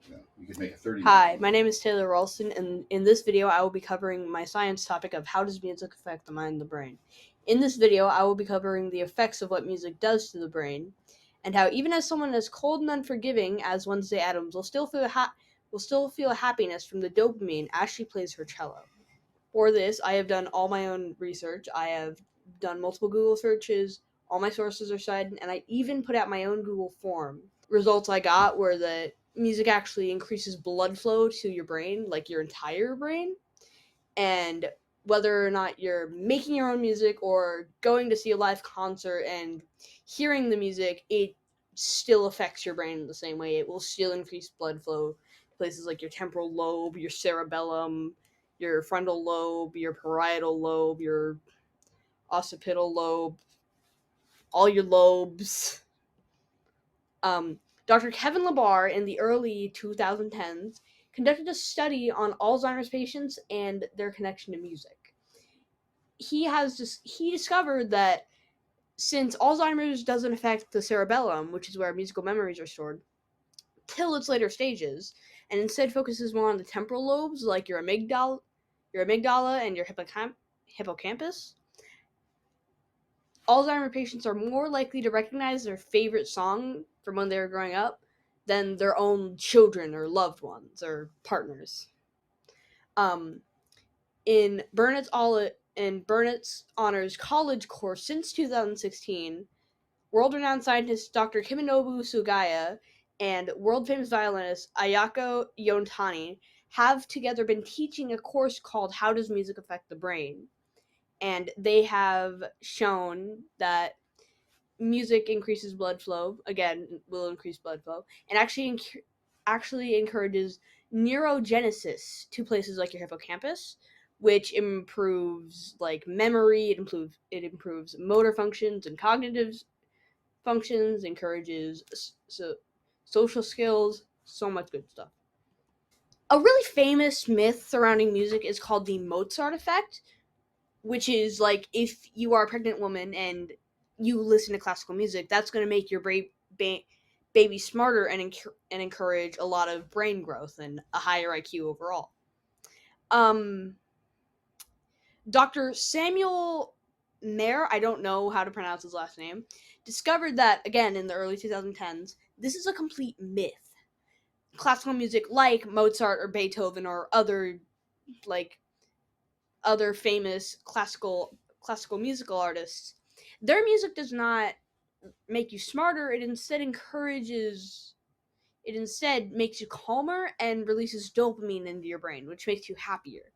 You could make a 30-minute. Hi, my name is Taylor Ralston, and in this video, I will be covering my science topic of how does music affect the mind and the brain. In this video, I will be covering the effects of what music does to the brain, and how even as someone as cold and unforgiving as Wednesday Addams will still feel happiness from the dopamine as she plays her cello. For this, I have done all my own research. I have done multiple Google searches. All my sources are cited, and I even put out my own Google form. Results I got were that music actually increases blood flow to your brain, like your entire brain, and whether or not you're making your own music or going to see a live concert and hearing the music, it still affects your brain in the same way. It will still increase blood flow to places like your temporal lobe, your cerebellum, your frontal lobe, your parietal lobe, your occipital lobe, all your lobes. Dr. Kevin Labar in the early 2010s conducted a study on Alzheimer's patients and their connection to music. He discovered that since Alzheimer's doesn't affect the cerebellum, which is where musical memories are stored, till its later stages, and instead focuses more on the temporal lobes, like your amygdala and your hippocampus. Alzheimer patients are more likely to recognize their favorite song from when they were growing up than their own children or loved ones or partners. Um, in Burnett's honors college course since 2016, world-renowned scientist Dr. Kiminobu Sugaya and world-famous violinist Ayako Yontani have together been teaching a course called How Does Music Affect the Brain? And they have shown that music increases blood flow, again, will increase blood flow, and actually encourages neurogenesis to places like your hippocampus, which improves like memory, it improves motor functions and cognitive functions, encourages social skills, so much good stuff. A really famous myth surrounding music is called the Mozart effect, which is like if you are a pregnant woman and you listen to classical music, that's going to make your baby smarter and encourage a lot of brain growth and a higher IQ overall. Um, Dr. Samuel Mayer, I don't know how to pronounce his last name, discovered that again in the early 2010s. This is a complete myth. Classical music like Mozart or Beethoven or like other famous classical musical artists, their music does not make you smarter. It instead makes you calmer and releases dopamine into your brain, which makes you happier.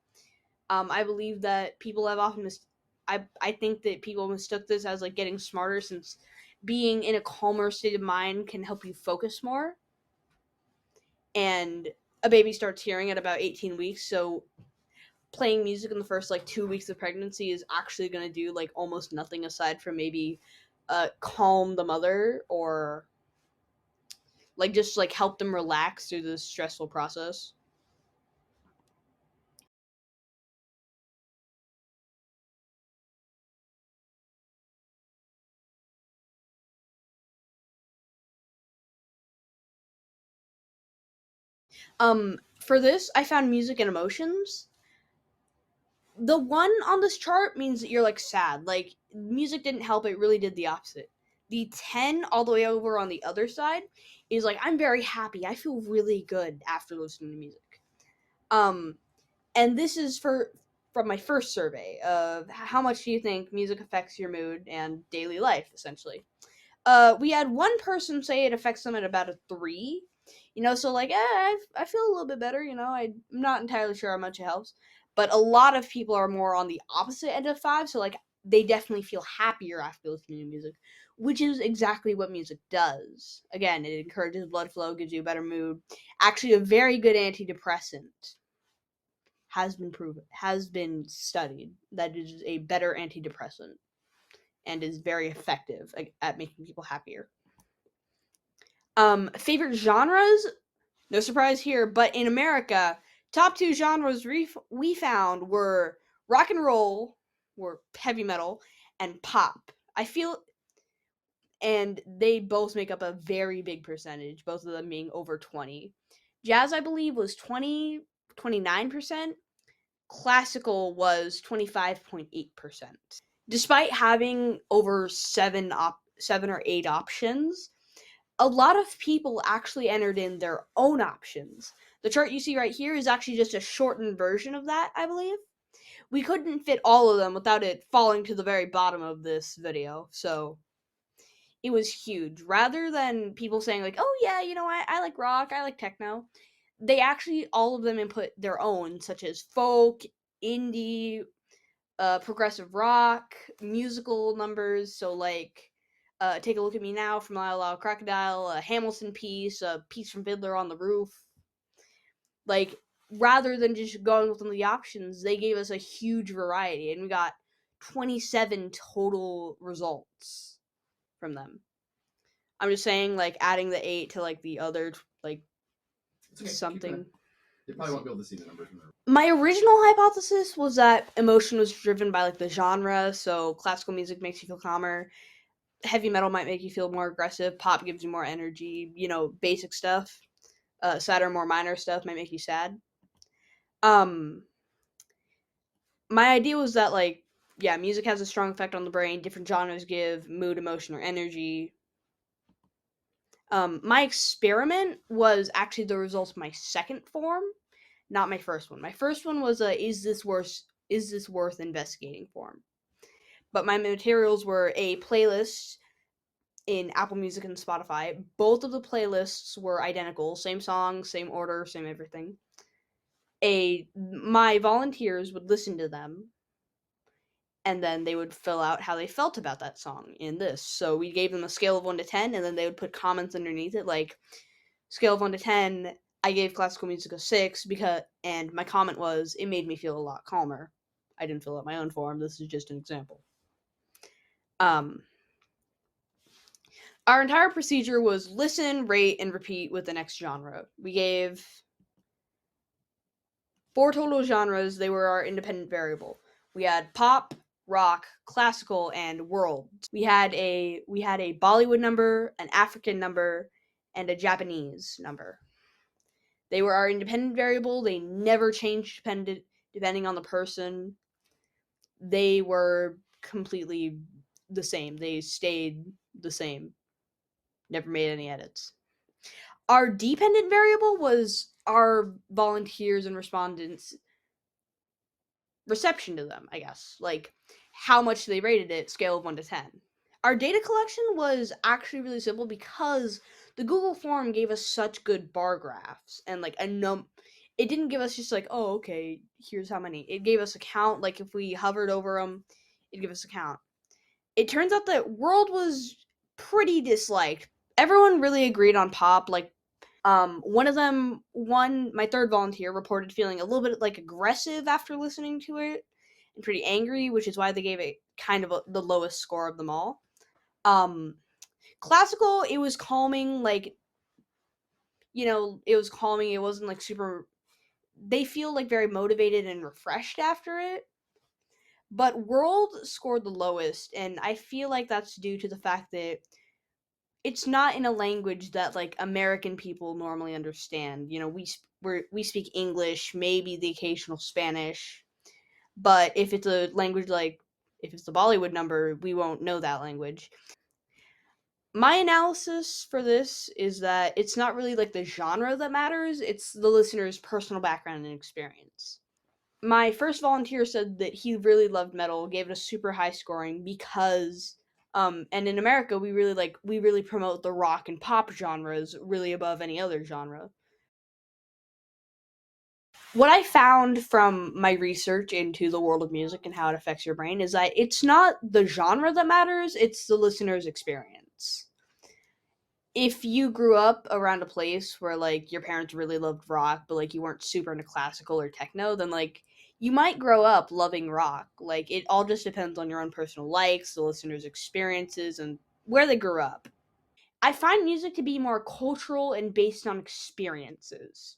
I believe that people have often I think that people mistook this as like getting smarter, since being in a calmer state of mind can help you focus more. And a baby starts hearing at about 18 weeks, so playing music in the first like 2 weeks of pregnancy is actually going to do like almost nothing aside from maybe calm the mother or like just like help them relax through this stressful process. For this, I found music and emotions. The one on this chart means that you're like sad. Like music didn't help, it really did the opposite. The 10 all the way over on the other side is like I'm very happy. I feel really good after listening to music. Um and this is from my first survey of how much do you think music affects your mood and daily life, essentially. We had one person say it affects them at about a 3. So like, I feel a little bit better. I'm not entirely sure how much it helps, but a lot of people are more on the opposite end of 5. So like, they definitely feel happier after listening to music, which is exactly what music does. Again, it encourages blood flow, gives you a better mood. Actually, a very good antidepressant has been studied that it is a better antidepressant and is very effective at making people happier. Favorite genres? No surprise here, but in America, top two genres we found were rock and roll, or heavy metal, and pop. I feel, and they both make up a very big percentage, both of them being over 20. Jazz, I believe, was 29%. Classical was 25.8%. Despite having over seven or eight options, a lot of people actually entered in their own options. The chart you see right here is actually just a shortened version of that, I believe. We couldn't fit all of them without it falling to the very bottom of this video, so it was huge. Rather than people saying like, oh yeah, I like rock, I like techno, they actually, all of them input their own, such as folk, indie, progressive rock, musical numbers. So like, Take a Look at Me Now from Lyle Lyle Crocodile, a Hamilton piece, a piece from Fiddler on the Roof. Like, rather than just going with one of the options, they gave us a huge variety, and we got 27 total results from them. I'm just saying, like, adding the 8 to like the other like okay, something. You probably won't be able to see the numbers from there. My original hypothesis was that emotion was driven by like the genre, so classical music makes you feel calmer, heavy metal might make you feel more aggressive, pop gives you more energy, basic stuff. Sadder, more minor stuff might make you sad. My idea was that, like, yeah, music has a strong effect on the brain. Different genres give mood, emotion, or energy. My experiment was actually the result of my second form, not my first one. My first one was a is this worth investigating form. But my materials were a playlist in Apple Music and Spotify. Both of the playlists were identical, same song, same order, same everything. My volunteers would listen to them, and then they would fill out how they felt about that song in this. So we gave them a scale of 1 to 10, and then they would put comments underneath it, like, scale of 1 to 10, I gave classical music a 6, and my comment was, it made me feel a lot calmer. I didn't fill out my own form. This is just an example. Our entire procedure was listen, rate, and repeat with the next genre. We gave 4 total genres. They were our independent variable. We had pop, rock, classical, and world. We had a Bollywood number, an African number, and a Japanese number. They were our independent variable. They never changed depending on the person. They were completely the same. They stayed the same. Never made any edits. Our dependent variable was our volunteers and respondents' reception to them, I guess. Like, how much they rated it, scale of 1 to 10. Our data collection was actually really simple because the Google form gave us such good bar graphs and like it didn't give us just like, oh, okay, here's how many. It gave us a count. Like, if we hovered over them, it'd give us a count. It turns out that World was pretty disliked. Everyone really agreed on pop. Like, my third volunteer reported feeling a little bit like aggressive after listening to it and pretty angry, which is why they gave it kind of the lowest score of them all. Classical, it was calming, like, it was calming. It wasn't like super. They feel like very motivated and refreshed after it. But World scored the lowest, and I feel like that's due to the fact that it's not in a language that like American people normally understand. We speak English, maybe the occasional Spanish, but if it's a language like if it's the Bollywood number, we won't know that language. My analysis for this is that it's not really like the genre that matters, it's the listener's personal background and experience. My first volunteer said that he really loved metal, gave it a super high scoring because and in America we really promote the rock and pop genres really above any other genre. What I found from my research into the world of music and how it affects your brain is that it's not the genre that matters, it's the listener's experience. If you grew up around a place where like your parents really loved rock but like you weren't super into classical or techno, then like you might grow up loving rock. Like, it all just depends on your own personal likes, the listener's experiences, and where they grew up. I find music to be more cultural and based on experiences.